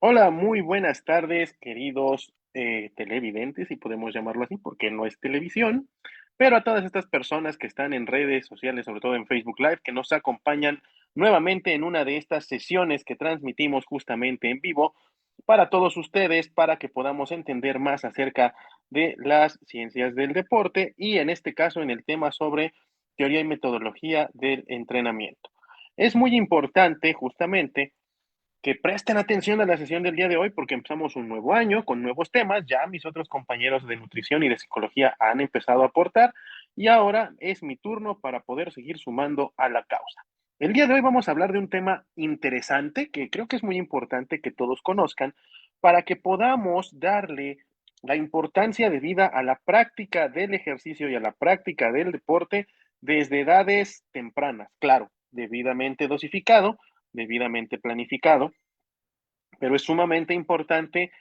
Hola, muy buenas tardes, queridos televidentes, si podemos llamarlo así, porque no es televisión, pero a todas estas personas que están en redes sociales, sobre todo en Facebook Live, que nos acompañan nuevamente en una de estas sesiones que transmitimos justamente en vivo para todos ustedes, para que podamos entender más acerca de las ciencias del deporte y en este caso en el tema sobre teoría y metodología del entrenamiento. Es muy importante justamente que presten atención a la sesión del día de hoy porque empezamos un nuevo año con nuevos temas. Ya mis otros compañeros de nutrición y de psicología han empezado a aportar y ahora es mi turno para poder seguir sumando a la causa. El día de hoy vamos a hablar de un tema interesante que creo que es muy importante que todos conozcan para que podamos darle la importancia de vida a la práctica del ejercicio y a la práctica del deporte desde edades tempranas, claro, debidamente dosificado, debidamente planificado, pero es sumamente importante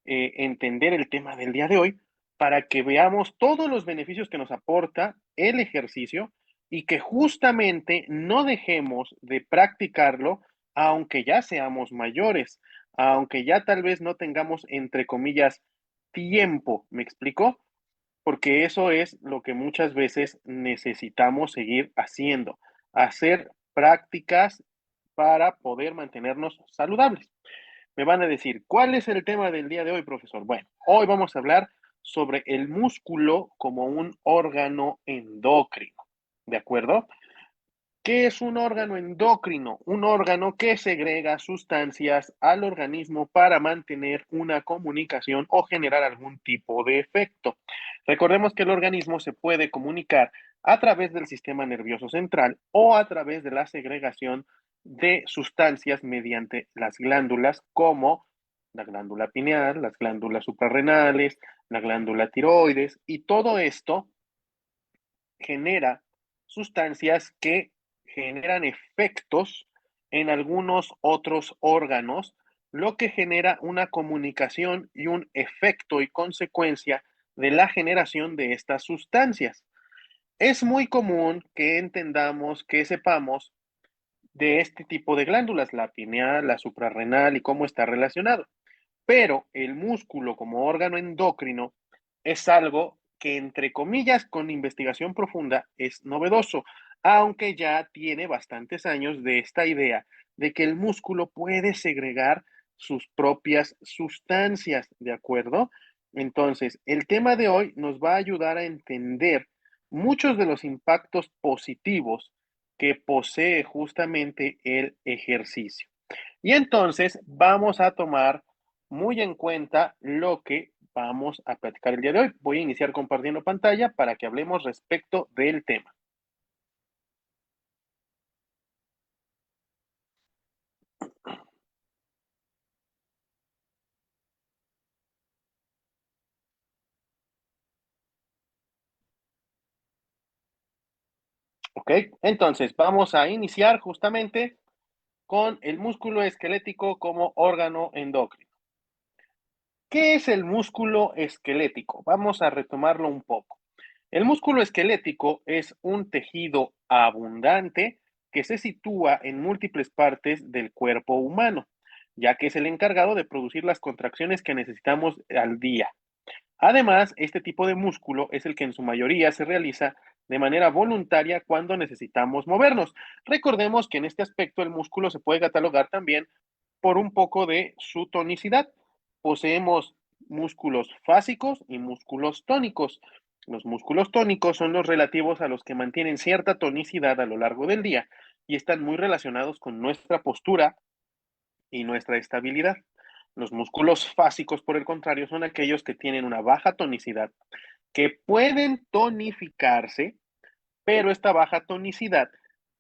entender el tema del día de hoy para que veamos todos los beneficios que nos aporta el ejercicio y que justamente no dejemos de practicarlo aunque ya seamos mayores, aunque ya tal vez no tengamos, entre comillas, tiempo, ¿me explico? Porque eso es lo que muchas veces necesitamos seguir haciendo, hacer prácticas para poder mantenernos saludables. Me van a decir, ¿cuál es el tema del día de hoy, profesor? Bueno, hoy vamos a hablar sobre el músculo como un órgano endocrino, ¿de acuerdo? ¿Qué es un órgano endocrino? Un órgano que segrega sustancias al organismo para mantener una comunicación o generar algún tipo de efecto. Recordemos que el organismo se puede comunicar a través del sistema nervioso central o a través de la segregación de sustancias mediante las glándulas como la glándula pineal, las glándulas suprarrenales, la glándula tiroides y todo esto genera sustancias que generan efectos en algunos otros órganos, lo que genera una comunicación y un efecto y consecuencia de la generación de estas sustancias. Es muy común que entendamos, que sepamos de este tipo de glándulas, la pineal, la suprarrenal y cómo está relacionado. Pero el músculo como órgano endocrino es algo que, entre comillas, con investigación profunda es novedoso, aunque ya tiene bastantes años de esta idea de que el músculo puede segregar sus propias sustancias, ¿de acuerdo? Entonces, el tema de hoy nos va a ayudar a entender muchos de los impactos positivos que posee justamente el ejercicio. Y entonces vamos a tomar muy en cuenta lo que vamos a platicar el día de hoy. Voy a iniciar compartiendo pantalla para que hablemos respecto del tema. ¿Ok? Entonces vamos a iniciar justamente con el músculo esquelético como órgano endocrino. ¿Qué es el músculo esquelético? Vamos a retomarlo un poco. El músculo esquelético es un tejido abundante que se sitúa en múltiples partes del cuerpo humano, ya que es el encargado de producir las contracciones que necesitamos al día. Además, este tipo de músculo es el que en su mayoría se realiza de manera voluntaria cuando necesitamos movernos. Recordemos que en este aspecto el músculo se puede catalogar también por un poco de su tonicidad. Poseemos músculos fásicos y músculos tónicos. Los músculos tónicos son los relativos a los que mantienen cierta tonicidad a lo largo del día y están muy relacionados con nuestra postura y nuestra estabilidad. Los músculos fásicos, por el contrario, son aquellos que tienen una baja tonicidad, que pueden tonificarse, pero esta baja tonicidad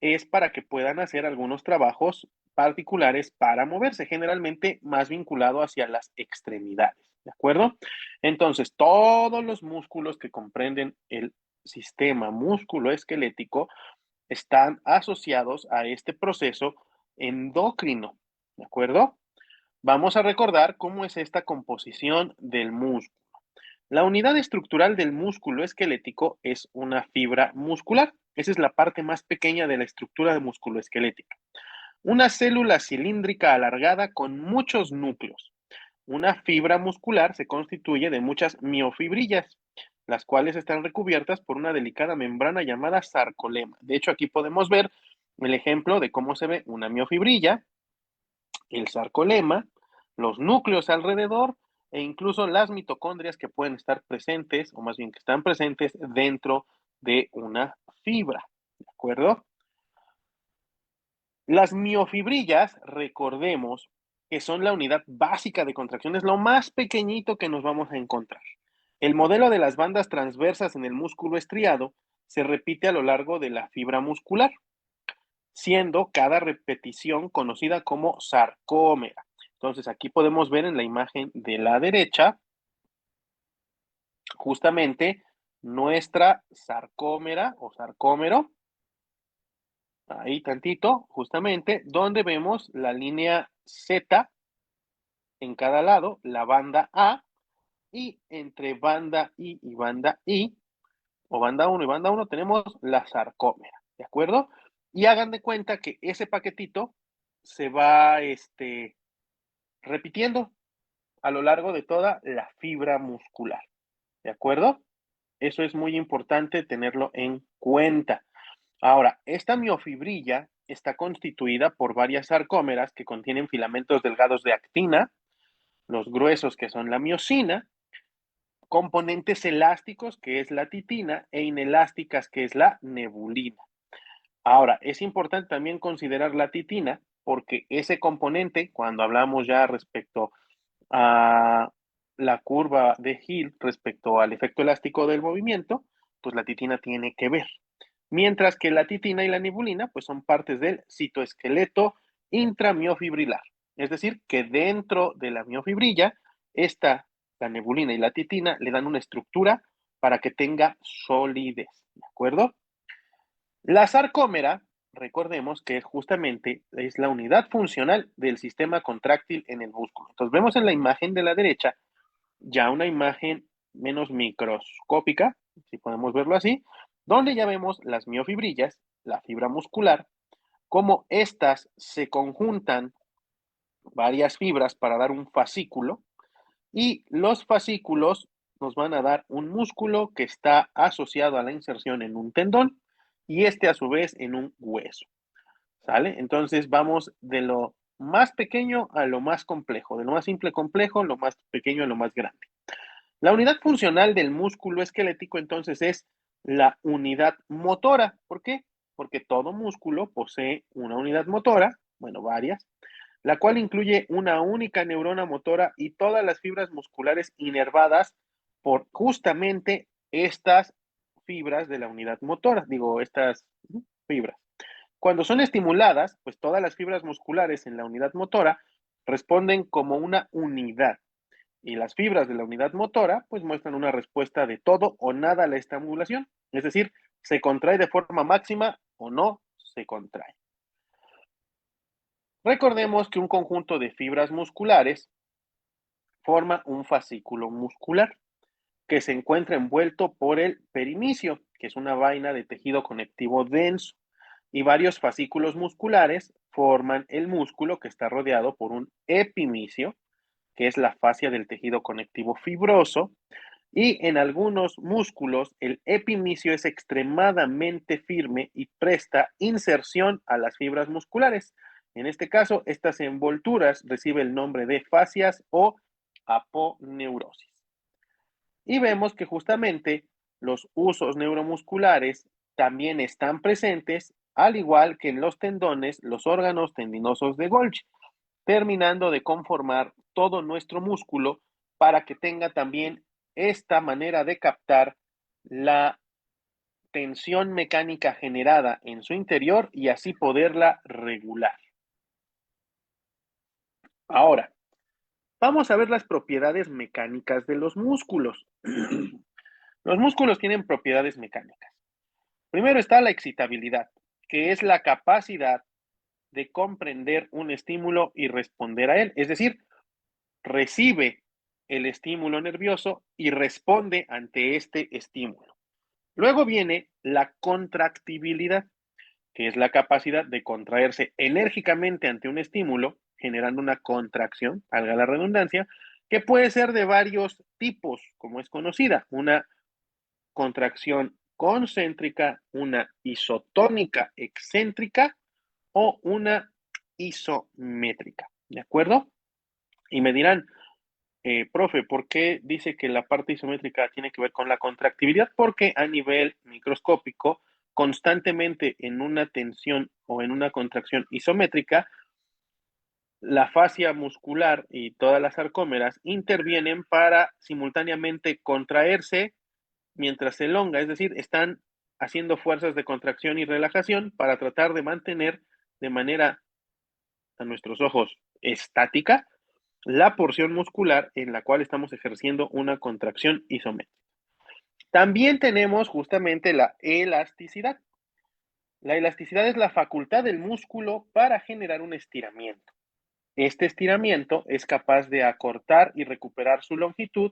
es para que puedan hacer algunos trabajos particulares para moverse, generalmente más vinculado hacia las extremidades, ¿de acuerdo? Entonces, todos los músculos que comprenden el sistema musculoesquelético están asociados a este proceso endocrino, ¿de acuerdo? Vamos a recordar cómo es esta composición del músculo. La unidad estructural del músculo esquelético es una fibra muscular. Esa es la parte más pequeña de la estructura de músculo esquelética. Una célula cilíndrica alargada con muchos núcleos. Una fibra muscular se constituye de muchas miofibrillas, las cuales están recubiertas por una delicada membrana llamada sarcolema. De hecho, aquí podemos ver el ejemplo de cómo se ve una miofibrilla, el sarcolema, los núcleos alrededor e incluso las mitocondrias que pueden estar presentes, o más bien que están presentes dentro de una fibra. ¿De acuerdo? Las miofibrillas, recordemos que son la unidad básica de contracción, es lo más pequeñito que nos vamos a encontrar. El modelo de las bandas transversas en el músculo estriado se repite a lo largo de la fibra muscular, siendo cada repetición conocida como sarcómera. Entonces, aquí podemos ver en la imagen de la derecha, justamente nuestra sarcómera o sarcómero, ahí tantito, justamente, donde vemos la línea Z en cada lado, la banda A, y entre banda I y banda I, o banda 1 y banda 1, tenemos la sarcómera, ¿de acuerdo? Y hagan de cuenta que ese paquetito se va repitiendo a lo largo de toda la fibra muscular, ¿de acuerdo? Eso es muy importante tenerlo en cuenta. Ahora, esta miofibrilla está constituida por varias sarcómeras que contienen filamentos delgados de actina, los gruesos que son la miosina, componentes elásticos que es la titina e inelásticas que es la nebulina. Ahora, es importante también considerar la titina porque ese componente, cuando hablamos ya respecto a la curva de Hill respecto al efecto elástico del movimiento, pues la titina tiene que ver. Mientras que la titina y la nebulina, pues son partes del citoesqueleto intramiofibrilar. Es decir, que dentro de la miofibrilla, la nebulina y la titina le dan una estructura para que tenga solidez. ¿De acuerdo? La sarcómera, recordemos que justamente es la unidad funcional del sistema contráctil en el músculo. Entonces vemos en la imagen de la derecha ya una imagen menos microscópica, si podemos verlo así, donde ya vemos las miofibrillas, la fibra muscular, cómo estas se conjuntan varias fibras para dar un fascículo y los fascículos nos van a dar un músculo que está asociado a la inserción en un tendón y este a su vez en un hueso. ¿Sale? Entonces vamos de lo más pequeño a lo más complejo, de lo más simple complejo, lo más pequeño a lo más grande. La unidad funcional del músculo esquelético entonces es la unidad motora. ¿Por qué? Porque todo músculo posee una unidad motora, bueno, varias, la cual incluye una única neurona motora y todas las fibras musculares inervadas por justamente estas fibras de la unidad motora, digo, estas fibras. Cuando son estimuladas, pues todas las fibras musculares en la unidad motora responden como una unidad y las fibras de la unidad motora pues muestran una respuesta de todo o nada a la estimulación, es decir, se contrae de forma máxima o no se contrae. Recordemos que un conjunto de fibras musculares forma un fascículo muscular que se encuentra envuelto por el perimicio, que es una vaina de tejido conectivo denso, y varios fascículos musculares forman el músculo que está rodeado por un epimicio, que es la fascia del tejido conectivo fibroso, y en algunos músculos el epimicio es extremadamente firme y presta inserción a las fibras musculares. En este caso, estas envolturas reciben el nombre de fascias o aponeurosis. Y vemos que justamente los usos neuromusculares también están presentes, al igual que en los tendones, los órganos tendinosos de Golgi, terminando de conformar todo nuestro músculo para que tenga también esta manera de captar la tensión mecánica generada en su interior y así poderla regular. Ahora, vamos a ver las propiedades mecánicas de los músculos. Los músculos tienen propiedades mecánicas. Primero está la excitabilidad, que es la capacidad de comprender un estímulo y responder a él. Es decir, recibe el estímulo nervioso y responde ante este estímulo. Luego viene la contractibilidad, que es la capacidad de contraerse enérgicamente ante un estímulo, generando una contracción, valga la redundancia, que puede ser de varios tipos, como es conocida, una contracción concéntrica, una isotónica excéntrica o una isométrica, ¿de acuerdo? Y me dirán, profe, ¿por qué dice que la parte isométrica tiene que ver con la contractibilidad? Porque a nivel microscópico, constantemente en una tensión o en una contracción isométrica, la fascia muscular y todas las sarcómeras intervienen para simultáneamente contraerse mientras se elonga, es decir, están haciendo fuerzas de contracción y relajación para tratar de mantener de manera, a nuestros ojos, estática la porción muscular en la cual estamos ejerciendo una contracción isométrica. También tenemos justamente la elasticidad. La elasticidad es la facultad del músculo para generar un estiramiento. Este estiramiento es capaz de acortar y recuperar su longitud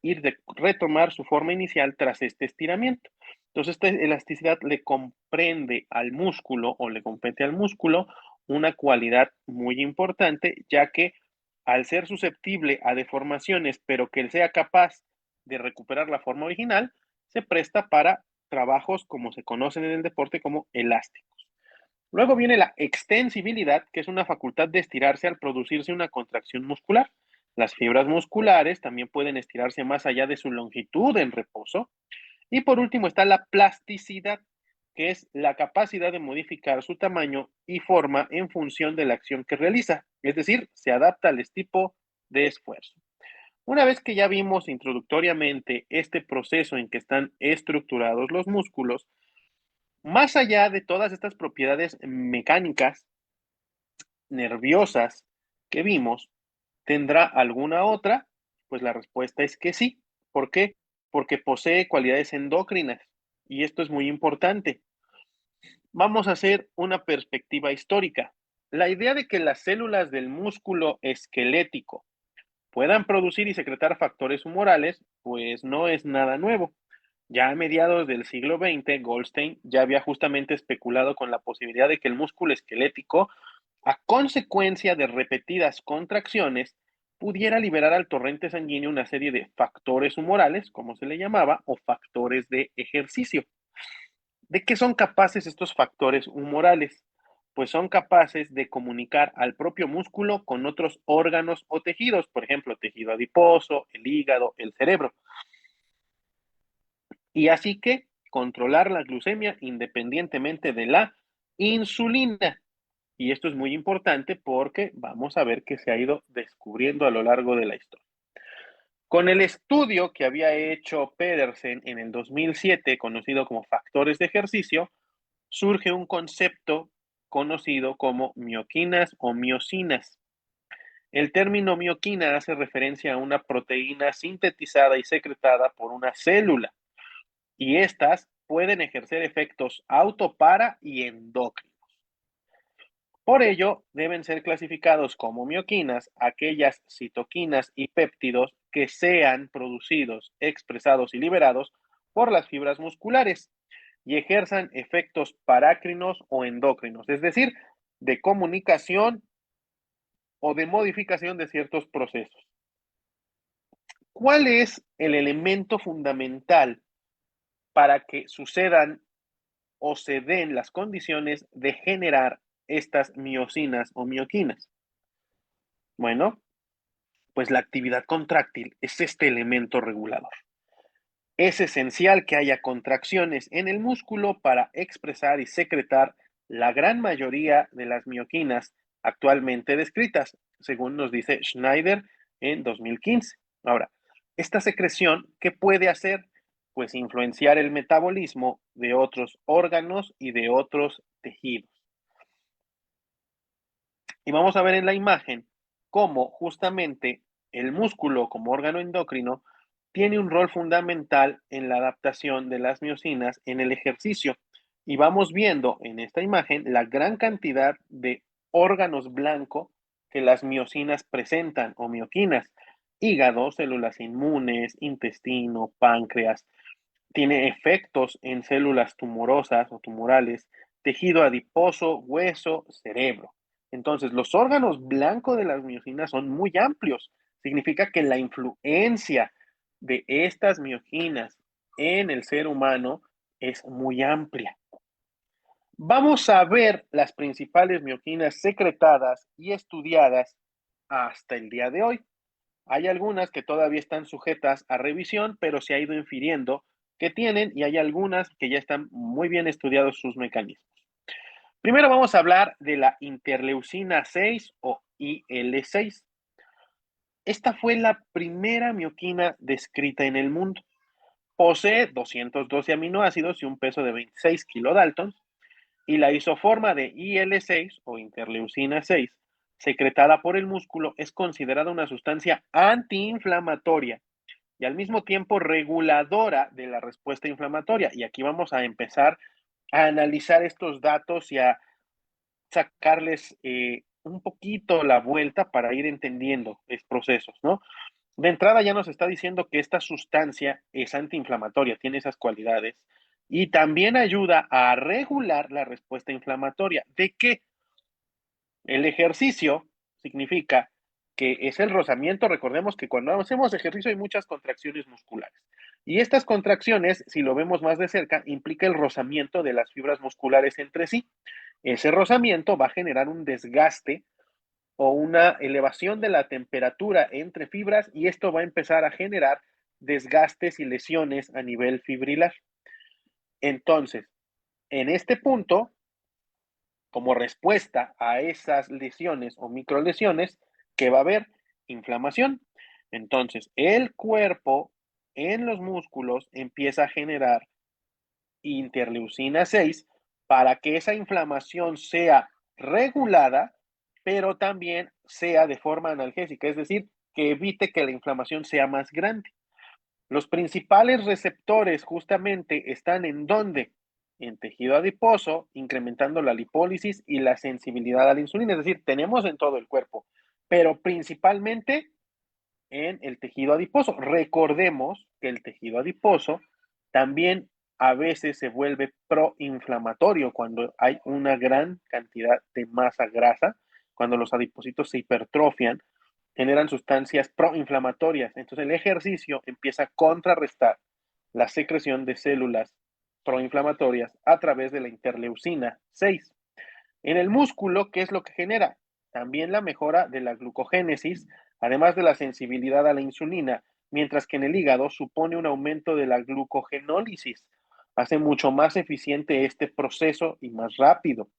y de retomar su forma inicial tras este estiramiento. Entonces, esta elasticidad le comprende al músculo o le compete al músculo una cualidad muy importante, ya que al ser susceptible a deformaciones, pero que él sea capaz de recuperar la forma original, se presta para trabajos como se conocen en el deporte como elásticos. Luego viene la extensibilidad, que es una facultad de estirarse al producirse una contracción muscular. Las fibras musculares también pueden estirarse más allá de su longitud en reposo. Y por último está la plasticidad, que es la capacidad de modificar su tamaño y forma en función de la acción que realiza, es decir, se adapta al tipo de esfuerzo. Una vez que ya vimos introductoriamente este proceso en que están estructurados los músculos, más allá de todas estas propiedades mecánicas, nerviosas que vimos, ¿tendrá alguna otra? Pues la respuesta es que sí. ¿Por qué? Porque posee cualidades endócrinas y esto es muy importante. Vamos a hacer una perspectiva histórica. La idea de que las células del músculo esquelético puedan producir y secretar factores humorales, pues no es nada nuevo. Ya a mediados del siglo XX, Goldstein ya había justamente especulado con la posibilidad de que el músculo esquelético, a consecuencia de repetidas contracciones, pudiera liberar al torrente sanguíneo una serie de factores humorales, como se le llamaba, o factores de ejercicio. ¿De qué son capaces estos factores humorales? Pues son capaces de comunicar al propio músculo con otros órganos o tejidos, por ejemplo, tejido adiposo, el hígado, el cerebro. Y así que controlar la glucemia independientemente de la insulina. Y esto es muy importante porque vamos a ver que se ha ido descubriendo a lo largo de la historia. Con el estudio que había hecho Pedersen en el 2007, conocido como factores de ejercicio, surge un concepto conocido como mioquinas o miocinas. El término mioquina hace referencia a una proteína sintetizada y secretada por una célula, y estas pueden ejercer efectos autopara y endócrinos. Por ello, deben ser clasificados como mioquinas aquellas citoquinas y péptidos que sean producidos, expresados y liberados por las fibras musculares y ejerzan efectos parácrinos o endócrinos, es decir, de comunicación o de modificación de ciertos procesos. ¿Cuál es el elemento fundamental para que sucedan o se den las condiciones de generar estas miocinas o mioquinas? Bueno, pues la actividad contráctil es este elemento regulador. Es esencial que haya contracciones en el músculo para expresar y secretar la gran mayoría de las mioquinas actualmente descritas, según nos dice Schneider en 2015. Ahora, esta secreción, ¿qué puede hacer? Pues influenciar el metabolismo de otros órganos y de otros tejidos. Y vamos a ver en la imagen cómo justamente el músculo como órgano endocrino tiene un rol fundamental en la adaptación de las miocinas en el ejercicio. Y vamos viendo en esta imagen la gran cantidad de órganos blancos que las miocinas presentan o mioquinas. Hígado, células inmunes, intestino, páncreas. Tiene efectos en células tumorosas o tumorales, tejido adiposo, hueso, cerebro. Entonces, los órganos blancos de las mioquinas son muy amplios. Significa que la influencia de estas mioquinas en el ser humano es muy amplia. Vamos a ver las principales mioquinas secretadas y estudiadas hasta el día de hoy. Hay algunas que todavía están sujetas a revisión, pero se ha ido infiriendo que tienen, y hay algunas que ya están muy bien estudiados sus mecanismos. Primero vamos a hablar de la interleucina 6 o IL-6. Esta fue la primera mioquina descrita en el mundo. Posee 212 aminoácidos y un peso de 26 kilodaltons, y la isoforma de IL-6 o interleucina 6, secretada por el músculo, es considerada una sustancia antiinflamatoria y al mismo tiempo reguladora de la respuesta inflamatoria. Y aquí vamos a empezar a analizar estos datos y a sacarles un poquito la vuelta para ir entendiendo los procesos, ¿no? De entrada ya nos está diciendo que esta sustancia es antiinflamatoria, tiene esas cualidades y también ayuda a regular la respuesta inflamatoria. ¿De qué? El ejercicio significa que es el rozamiento. Recordemos que cuando hacemos ejercicio hay muchas contracciones musculares. Y estas contracciones, si lo vemos más de cerca, implica el rozamiento de las fibras musculares entre sí. Ese rozamiento va a generar un desgaste o una elevación de la temperatura entre fibras y esto va a empezar a generar desgastes y lesiones a nivel fibrilar. Entonces, en este punto, como respuesta a esas lesiones o microlesiones, ¿qué va a haber? Inflamación. Entonces, el cuerpo en los músculos empieza a generar interleucina 6 para que esa inflamación sea regulada, pero también sea de forma analgésica, es decir, que evite que la inflamación sea más grande. Los principales receptores justamente están en dónde? En tejido adiposo, incrementando la lipólisis y la sensibilidad a la insulina, es decir, tenemos en todo el cuerpo, pero principalmente en el tejido adiposo. Recordemos que el tejido adiposo también a veces se vuelve proinflamatorio cuando hay una gran cantidad de masa grasa, cuando los adipocitos se hipertrofian, generan sustancias proinflamatorias. Entonces el ejercicio empieza a contrarrestar la secreción de células proinflamatorias a través de la interleucina 6. En el músculo, ¿qué es lo que genera? También la mejora de la glucogénesis, además de la sensibilidad a la insulina, mientras que en el hígado supone un aumento de la glucogenólisis. Hace mucho más eficiente este proceso y más rápido.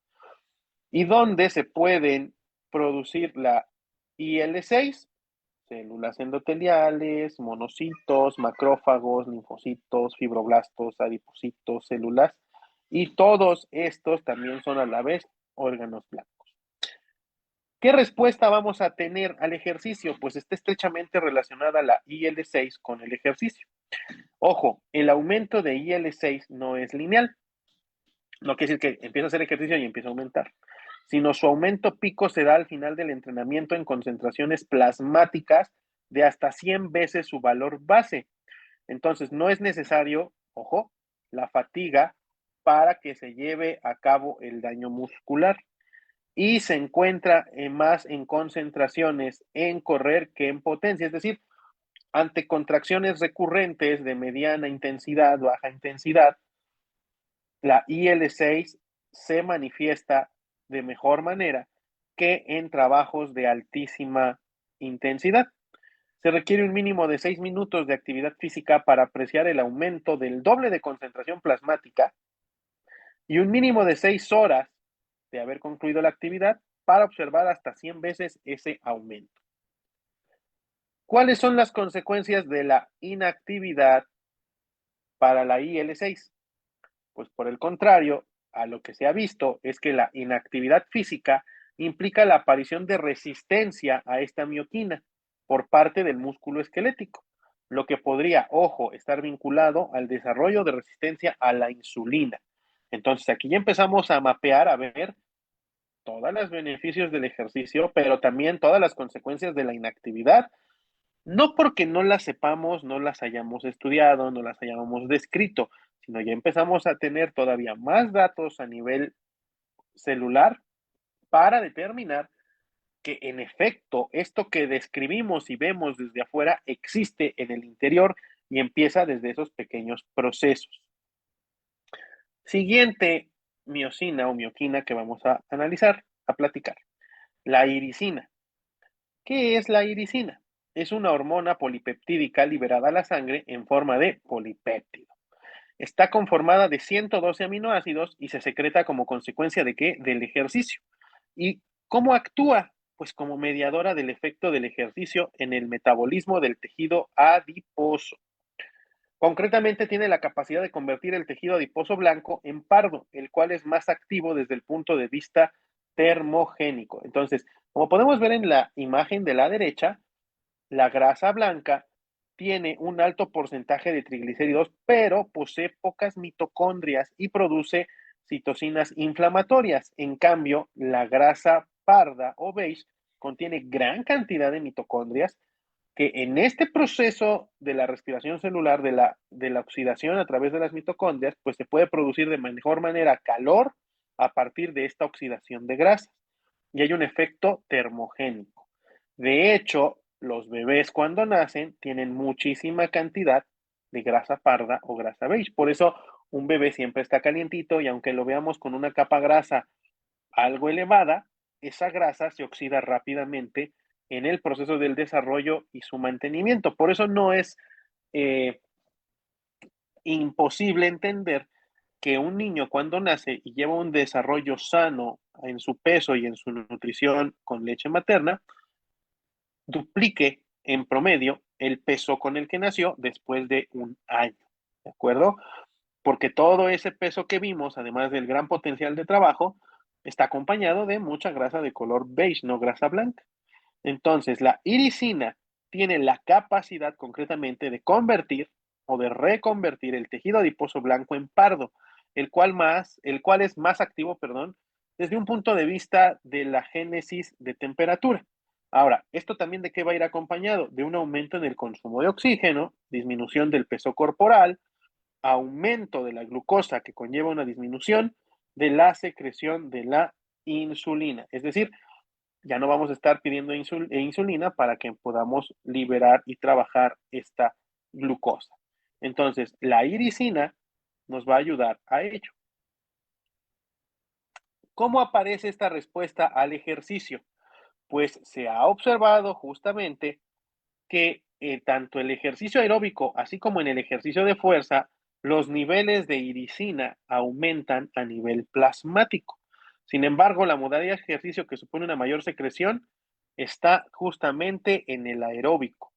¿Y dónde se pueden producir la IL-6? Células endoteliales, monocitos, macrófagos, linfocitos, fibroblastos, adipocitos, células, y todos estos también son a la vez órganos blancos. ¿Qué respuesta vamos a tener al ejercicio? Pues está estrechamente relacionada la IL-6 con el ejercicio. Ojo, el aumento de IL-6 no es lineal. No quiere decir que empieza a hacer ejercicio y empieza a aumentar, sino su aumento pico se da al final del entrenamiento en concentraciones plasmáticas de hasta 100 veces su valor base. Entonces, no es necesario, ojo, la fatiga para que se lleve a cabo el daño muscular y se encuentra más en concentraciones en correr que en potencia, es decir, ante contracciones recurrentes de mediana intensidad, baja intensidad, la IL-6 se manifiesta de mejor manera que en trabajos de altísima intensidad. Se requiere un mínimo de 6 minutos de actividad física para apreciar el aumento del doble de concentración plasmática y un mínimo de 6 horas de haber concluido la actividad para observar hasta 100 veces ese aumento. ¿Cuáles son las consecuencias de la inactividad para la IL-6? Pues por el contrario, a lo que se ha visto es que la inactividad física implica la aparición de resistencia a esta mioquina por parte del músculo esquelético, lo que podría, ojo, estar vinculado al desarrollo de resistencia a la insulina. Entonces aquí ya empezamos a mapear, a ver todos los beneficios del ejercicio, pero también todas las consecuencias de la inactividad, no porque no las sepamos, no las hayamos estudiado, no las hayamos descrito, sino ya empezamos a tener todavía más datos a nivel celular para determinar que en efecto esto que describimos y vemos desde afuera existe en el interior y empieza desde esos pequeños procesos. Siguiente miocina o mioquina que vamos a analizar, a platicar. La iricina. ¿Qué es la iricina? Es una hormona polipeptídica liberada a la sangre en forma de polipéptido. Está conformada de 112 aminoácidos y se secreta como consecuencia de qué? Del ejercicio. ¿Y cómo actúa? Pues como mediadora del efecto del ejercicio en el metabolismo del tejido adiposo. Concretamente tiene la capacidad de convertir el tejido adiposo blanco en pardo, el cual es más activo desde el punto de vista termogénico. Entonces, como podemos ver en la imagen de la derecha, la grasa blanca tiene un alto porcentaje de triglicéridos, pero posee pocas mitocondrias y produce citocinas inflamatorias. En cambio, la grasa parda o beige contiene gran cantidad de mitocondrias que en este proceso de la respiración celular, de la oxidación a través de las mitocondrias, pues se puede producir de mejor manera calor a partir de esta oxidación de grasas. Y hay un efecto termogénico. De hecho, los bebés cuando nacen tienen muchísima cantidad de grasa parda o grasa beige. Por eso un bebé siempre está calientito y aunque lo veamos con una capa grasa algo elevada, esa grasa se oxida rápidamente en el proceso del desarrollo y su mantenimiento. Por eso no es eh, imposible entender que un niño cuando nace y lleva un desarrollo sano en su peso y en su nutrición con leche materna, duplique en promedio el peso con el que nació después de un año. ¿De acuerdo? Porque todo ese peso que vimos, además del gran potencial de trabajo, está acompañado de mucha grasa de color beige, no grasa blanca. Entonces, la iricina tiene la capacidad concretamente de convertir o de reconvertir el tejido adiposo blanco en pardo, el cual es más activo, perdón, desde un punto de vista de la génesis de temperatura. Ahora, ¿esto también de qué va a ir acompañado? De un aumento en el consumo de oxígeno, disminución del peso corporal, aumento de la glucosa que conlleva una disminución de la secreción de la insulina. Es decir, ya no vamos a estar pidiendo insulina para que podamos liberar y trabajar esta glucosa. Entonces, la iricina nos va a ayudar a ello. ¿Cómo aparece esta respuesta al ejercicio? Pues se ha observado justamente que tanto el ejercicio aeróbico, así como en el ejercicio de fuerza, los niveles de iricina aumentan a nivel plasmático. Sin embargo, la modalidad de ejercicio que supone una mayor secreción está justamente en el aeróbico.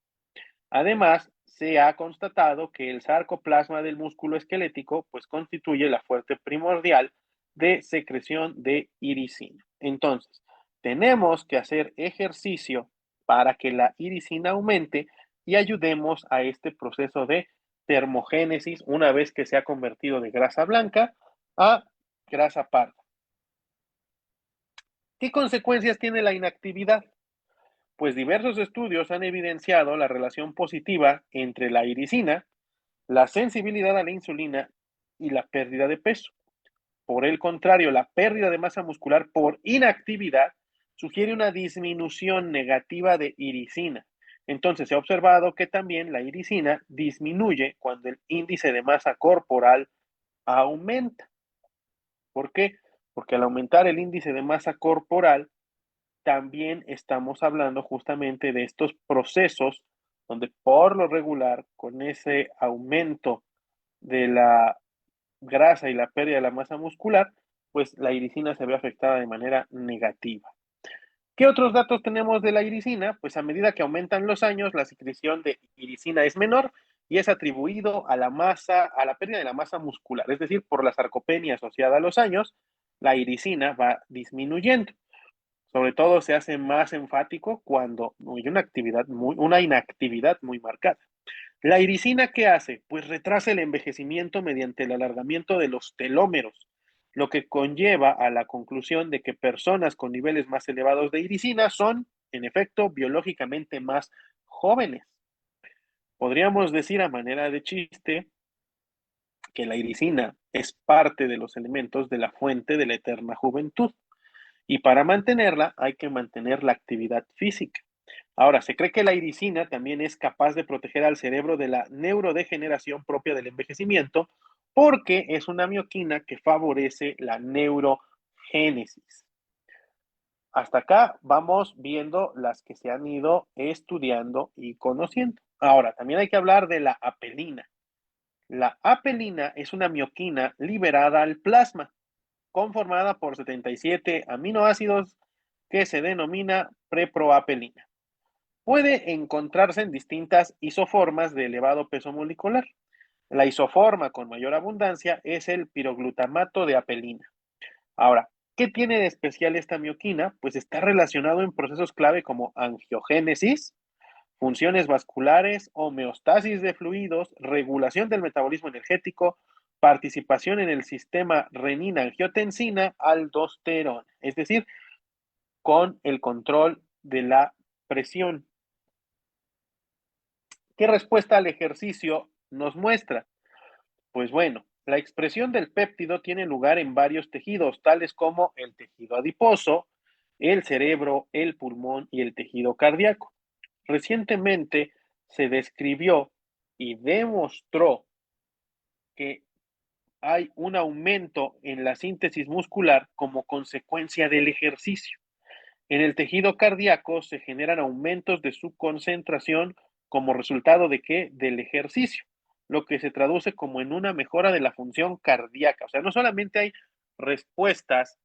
Además, se ha constatado que el sarcoplasma del músculo esquelético pues constituye la fuente primordial de secreción de iricina. Entonces, tenemos que hacer ejercicio para que la iricina aumente y ayudemos a este proceso de termogénesis una vez que se ha convertido de grasa blanca a grasa parda. ¿Qué consecuencias tiene la inactividad? Pues diversos estudios han evidenciado la relación positiva entre la iricina, la sensibilidad a la insulina y la pérdida de peso. Por el contrario, la pérdida de masa muscular por inactividad sugiere una disminución negativa de iricina. Entonces se ha observado que también la iricina disminuye cuando el índice de masa corporal aumenta. ¿Por qué? Porque al aumentar el índice de masa corporal, también estamos hablando justamente de estos procesos donde por lo regular, con ese aumento de la grasa y la pérdida de la masa muscular, pues la iricina se ve afectada de manera negativa. ¿Qué otros datos tenemos de la iricina? Pues a medida que aumentan los años, la secreción de iricina es menor y es atribuido a la masa, a la pérdida de la masa muscular, es decir, por la sarcopenia asociada a los años, la iricina va disminuyendo. Sobre todo se hace más enfático cuando hay una inactividad muy marcada. La iricina, ¿qué hace? Pues retrasa el envejecimiento mediante el alargamiento de los telómeros, lo que conlleva a la conclusión de que personas con niveles más elevados de iricina son, en efecto, biológicamente más jóvenes. Podríamos decir a manera de chiste que la irisina es parte de los elementos de la fuente de la eterna juventud. Y para mantenerla hay que mantener la actividad física. Ahora, se cree que la irisina también es capaz de proteger al cerebro de la neurodegeneración propia del envejecimiento porque es una mioquina que favorece la neurogénesis. Hasta acá vamos viendo las que se han ido estudiando y conociendo. Ahora, también hay que hablar de la apelina. La apelina es una mioquina liberada al plasma, conformada por 77 aminoácidos que se denomina preproapelina. Puede encontrarse en distintas isoformas de elevado peso molecular. La isoforma con mayor abundancia es el piroglutamato de apelina. Ahora, ¿qué tiene de especial esta mioquina? Pues está relacionado en procesos clave como angiogénesis, funciones vasculares, homeostasis de fluidos, regulación del metabolismo energético, participación en el sistema renina-angiotensina-aldosterona, es decir, con el control de la presión. ¿Qué respuesta al ejercicio nos muestra? Pues bueno, la expresión del péptido tiene lugar en varios tejidos, tales como el tejido adiposo, el cerebro, el pulmón y el tejido cardíaco. Recientemente se describió y demostró que hay un aumento en la síntesis muscular como consecuencia del ejercicio. En el tejido cardíaco se generan aumentos de su concentración como resultado de qué? Del ejercicio, lo que se traduce como en una mejora de la función cardíaca. O sea, no solamente hay respuestas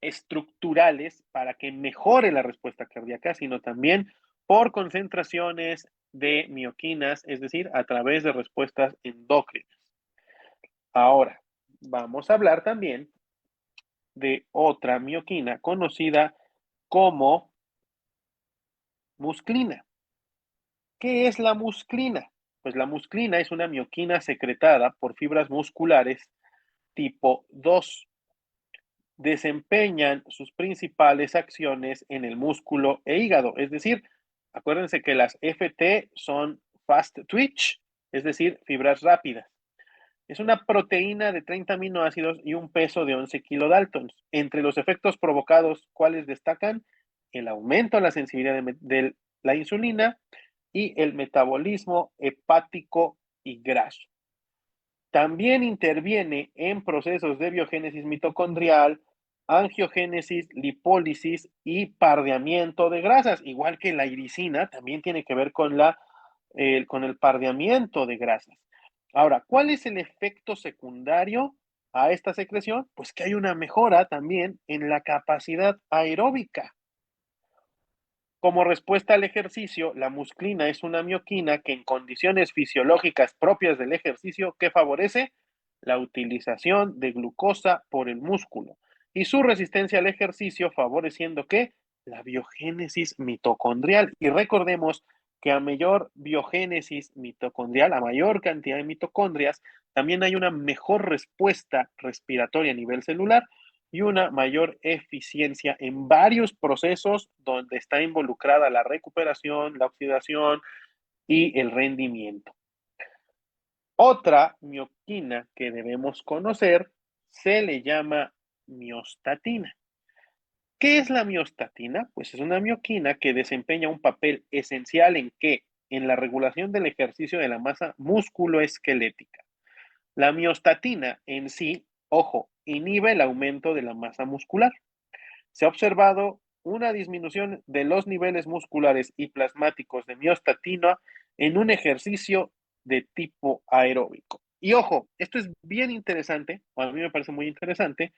estructurales para que mejore la respuesta cardíaca, sino también por concentraciones de mioquinas, es decir, a través de respuestas endócrinas. Ahora, vamos a hablar también de otra mioquina conocida como musclina. ¿Qué es la musclina? Pues la musclina es una mioquina secretada por fibras musculares tipo 2. Desempeñan sus principales acciones en el músculo e hígado. Es decir, acuérdense que las FT son fast twitch, es decir, fibras rápidas. Es una proteína de 30 aminoácidos y un peso de 11 kilodaltons. Entre los efectos provocados, ¿cuáles destacan? El aumento de la sensibilidad de la insulina y el metabolismo hepático y graso. También interviene en procesos de biogénesis mitocondrial, angiogénesis, lipólisis y pardeamiento de grasas, igual que la irisina, también tiene que ver con el pardeamiento de grasas. Ahora, ¿cuál es el efecto secundario a esta secreción? Pues que hay una mejora también en la capacidad aeróbica. Como respuesta al ejercicio, la musclina es una mioquina que en condiciones fisiológicas propias del ejercicio que favorece la utilización de glucosa por el músculo y su resistencia al ejercicio favoreciendo que la biogénesis mitocondrial. Y recordemos que a mayor biogénesis mitocondrial, a mayor cantidad de mitocondrias, también hay una mejor respuesta respiratoria a nivel celular y una mayor eficiencia en varios procesos donde está involucrada la recuperación, la oxidación y el rendimiento. Otra mioquina que debemos conocer se le llama miostatina. ¿Qué es la miostatina? Pues es una mioquina que desempeña un papel esencial en qué? En la regulación del ejercicio de la masa musculoesquelética. La miostatina en sí, ojo, inhibe el aumento de la masa muscular. Se ha observado una disminución de los niveles musculares y plasmáticos de miostatina en un ejercicio de tipo aeróbico. Y ojo, esto es bien interesante, o a mí me parece muy interesante,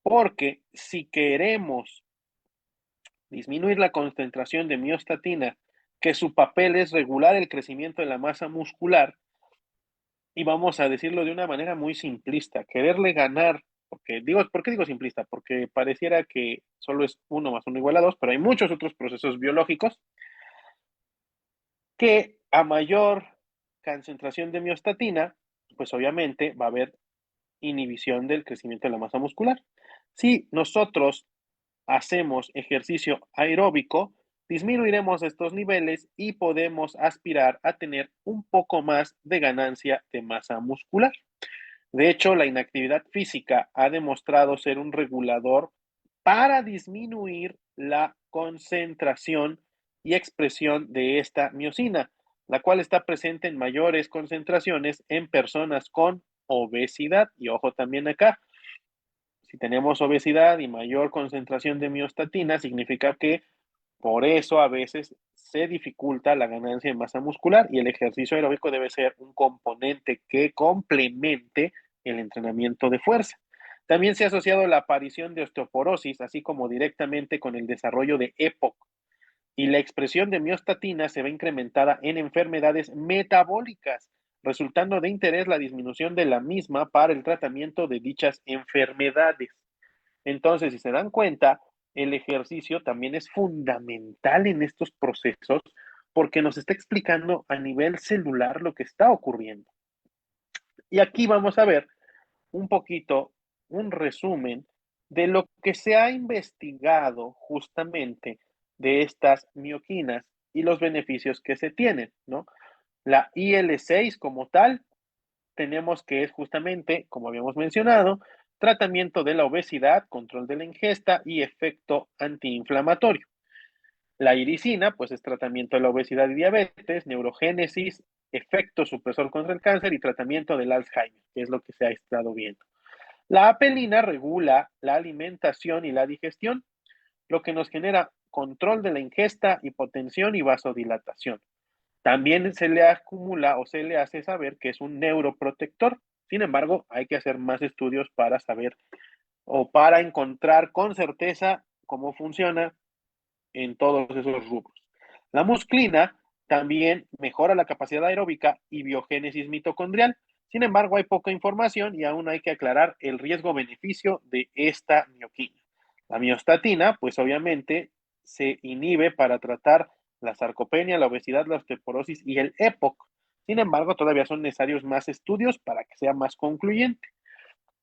porque si queremos disminuir la concentración de miostatina, que su papel es regular el crecimiento de la masa muscular, y vamos a decirlo de una manera muy simplista, quererle ganar, ¿por qué digo simplista? Porque pareciera que solo es 1 más 1 igual a 2, pero hay muchos otros procesos biológicos que a mayor concentración de miostatina, pues obviamente va a haber inhibición del crecimiento de la masa muscular. Si nosotros hacemos ejercicio aeróbico, disminuiremos estos niveles y podemos aspirar a tener un poco más de ganancia de masa muscular. De hecho, la inactividad física ha demostrado ser un regulador para disminuir la concentración y expresión de esta miocina, la cual está presente en mayores concentraciones en personas con obesidad. Y ojo también acá, si tenemos obesidad y mayor concentración de miostatina, significa que por eso a veces se dificulta la ganancia de masa muscular y el ejercicio aeróbico debe ser un componente que complemente el entrenamiento de fuerza. También se ha asociado la aparición de osteoporosis, así como directamente con el desarrollo de EPOC. Y la expresión de miostatina se ve incrementada en enfermedades metabólicas, resultando de interés la disminución de la misma para el tratamiento de dichas enfermedades. Entonces, si se dan cuenta, el ejercicio también es fundamental en estos procesos porque nos está explicando a nivel celular lo que está ocurriendo. Y aquí vamos a ver un poquito, un resumen de lo que se ha investigado justamente de estas mioquinas y los beneficios que se tienen, ¿no? La IL-6 como tal tenemos que es justamente, como habíamos mencionado, tratamiento de la obesidad, control de la ingesta y efecto antiinflamatorio. La iricina, pues es tratamiento de la obesidad y diabetes, neurogénesis, efecto supresor contra el cáncer y tratamiento del Alzheimer, que es lo que se ha estado viendo. La apelina regula la alimentación y la digestión, lo que nos genera control de la ingesta, hipotensión y vasodilatación. También se le acumula o se le hace saber que es un neuroprotector. Sin embargo, hay que hacer más estudios para saber o para encontrar con certeza cómo funciona en todos esos rubros. La musclina también mejora la capacidad aeróbica y biogénesis mitocondrial. Sin embargo, hay poca información y aún hay que aclarar el riesgo-beneficio de esta mioquina. La miostatina, pues obviamente se inhibe para tratar la sarcopenia, la obesidad, la osteoporosis y el EPOC. Sin embargo, todavía son necesarios más estudios para que sea más concluyente.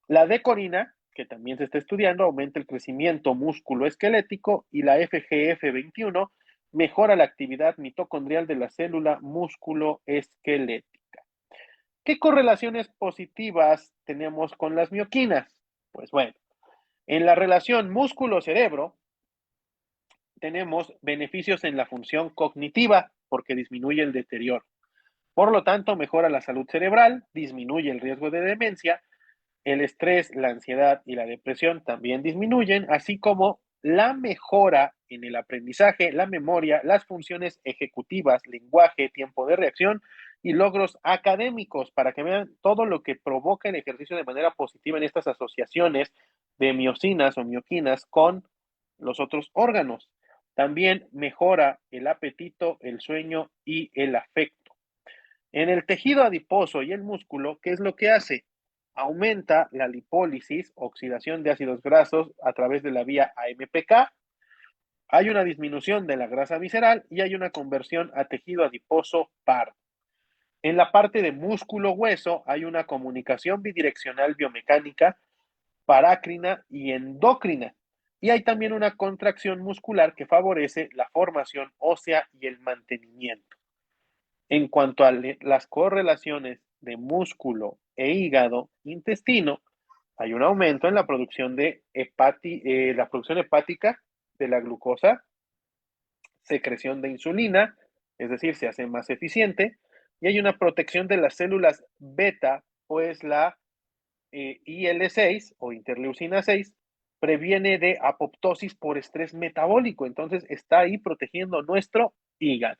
La decorina, que también se está estudiando, aumenta el crecimiento músculo-esquelético y la FGF21 mejora la actividad mitocondrial de la célula músculo-esquelética. ¿Qué correlaciones positivas tenemos con las mioquinas? Pues bueno, en la relación músculo-cerebro tenemos beneficios en la función cognitiva porque disminuye el deterioro. Por lo tanto, mejora la salud cerebral, disminuye el riesgo de demencia. El estrés, la ansiedad y la depresión también disminuyen, así como la mejora en el aprendizaje, la memoria, las funciones ejecutivas, lenguaje, tiempo de reacción y logros académicos, para que vean todo lo que provoca el ejercicio de manera positiva en estas asociaciones de miocinas o mioquinas con los otros órganos. También mejora el apetito, el sueño y el afecto. En el tejido adiposo y el músculo, ¿qué es lo que hace? Aumenta la lipólisis, oxidación de ácidos grasos a través de la vía AMPK, hay una disminución de la grasa visceral y hay una conversión a tejido adiposo pardo. En la parte de músculo-hueso hay una comunicación bidireccional biomecánica, parácrina y endócrina. Y hay también una contracción muscular que favorece la formación ósea y el mantenimiento. En cuanto a las correlaciones de músculo e hígado, intestino, hay un aumento en la producción la producción hepática de la glucosa, secreción de insulina, es decir, se hace más eficiente, y hay una protección de las células beta, pues la IL-6 o interleucina 6 previene de apoptosis por estrés metabólico, entonces está ahí protegiendo nuestro hígado.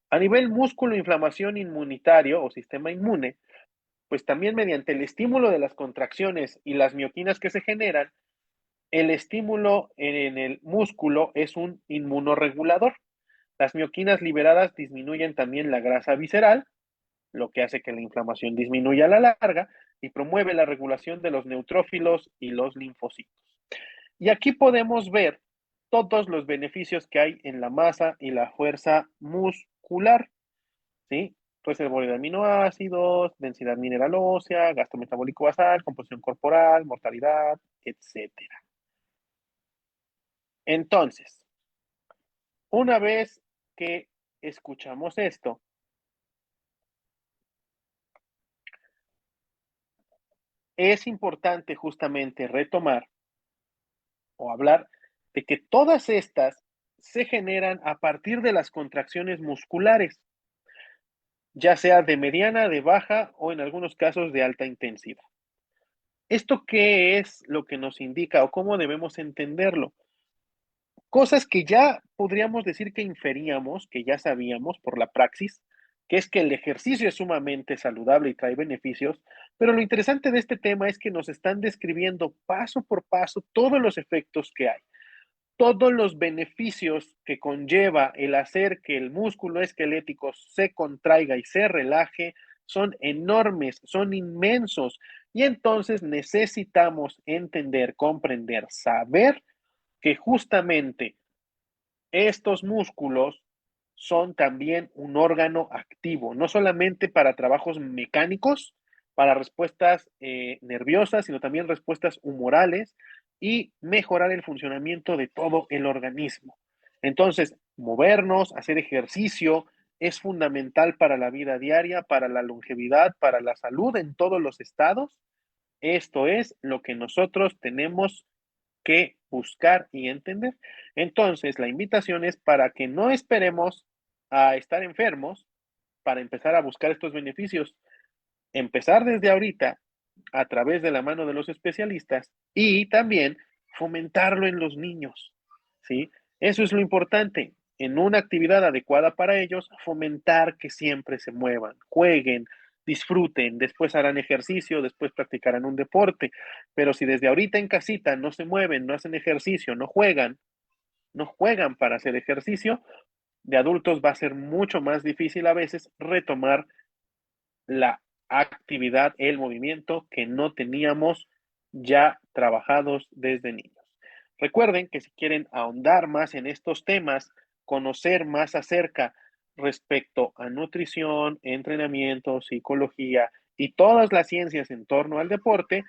A nivel músculo, inflamación inmunitario o sistema inmune, pues también mediante el estímulo de las contracciones y las mioquinas que se generan, el estímulo en el músculo es un inmunorregulador. Las mioquinas liberadas disminuyen también la grasa visceral, lo que hace que la inflamación disminuya a la larga y promueve la regulación de los neutrófilos y los linfocitos. Y aquí podemos ver todos los beneficios que hay en la masa y la fuerza muscular. ¿Sí? Reservorio de aminoácidos, densidad mineral ósea, gasto metabólico basal, composición corporal, mortalidad, etcétera. Entonces, una vez que escuchamos esto, es importante justamente retomar o hablar de que todas estas se generan a partir de las contracciones musculares, ya sea de mediana, de baja o en algunos casos de alta intensidad. ¿Esto qué es lo que nos indica o cómo debemos entenderlo? Cosas que ya podríamos decir que inferíamos, que ya sabíamos por la praxis, que es que el ejercicio es sumamente saludable y trae beneficios, pero lo interesante de este tema es que nos están describiendo paso por paso todos los efectos que hay, todos los beneficios que conlleva el hacer que el músculo esquelético se contraiga y se relaje son enormes, son inmensos, y entonces necesitamos entender, comprender, saber que justamente estos músculos son también un órgano activo, no solamente para trabajos mecánicos, para respuestas nerviosas, sino también respuestas humorales y mejorar el funcionamiento de todo el organismo. Entonces, movernos, hacer ejercicio es fundamental para la vida diaria, para la longevidad, para la salud en todos los estados. Esto es lo que nosotros tenemos que buscar y entender. Entonces, la invitación es para que no esperemos a estar enfermos para empezar a buscar estos beneficios. Empezar desde ahorita a través de la mano de los especialistas y también fomentarlo en los niños, ¿sí? Eso es lo importante. En una actividad adecuada para ellos, fomentar que siempre se muevan, jueguen, disfruten, después harán ejercicio, después practicarán un deporte, pero si desde ahorita en casita no se mueven, no hacen ejercicio, no juegan para hacer ejercicio, de adultos va a ser mucho más difícil a veces retomar la actividad, el movimiento que no teníamos ya trabajados desde niños. Recuerden que si quieren ahondar más en estos temas, conocer más acerca respecto a nutrición, entrenamiento, psicología y todas las ciencias en torno al deporte,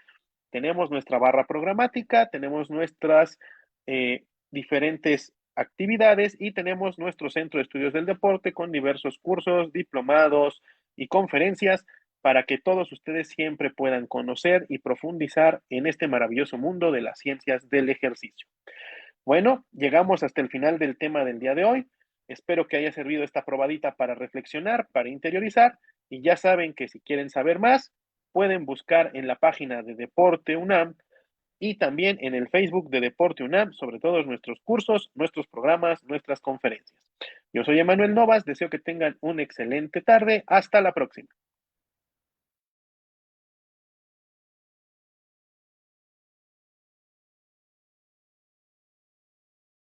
tenemos nuestra barra programática, tenemos nuestras diferentes actividades y tenemos nuestro centro de estudios del deporte con diversos cursos, diplomados y conferencias para que todos ustedes siempre puedan conocer y profundizar en este maravilloso mundo de las ciencias del ejercicio. Bueno, llegamos hasta el final del tema del día de hoy. Espero que haya servido esta probadita para reflexionar, para interiorizar, y ya saben que si quieren saber más, pueden buscar en la página de Deporte UNAM y también en el Facebook de Deporte UNAM sobre todos nuestros cursos, nuestros programas, nuestras conferencias. Yo soy Emanuel Novas, deseo que tengan una excelente tarde. Hasta la próxima.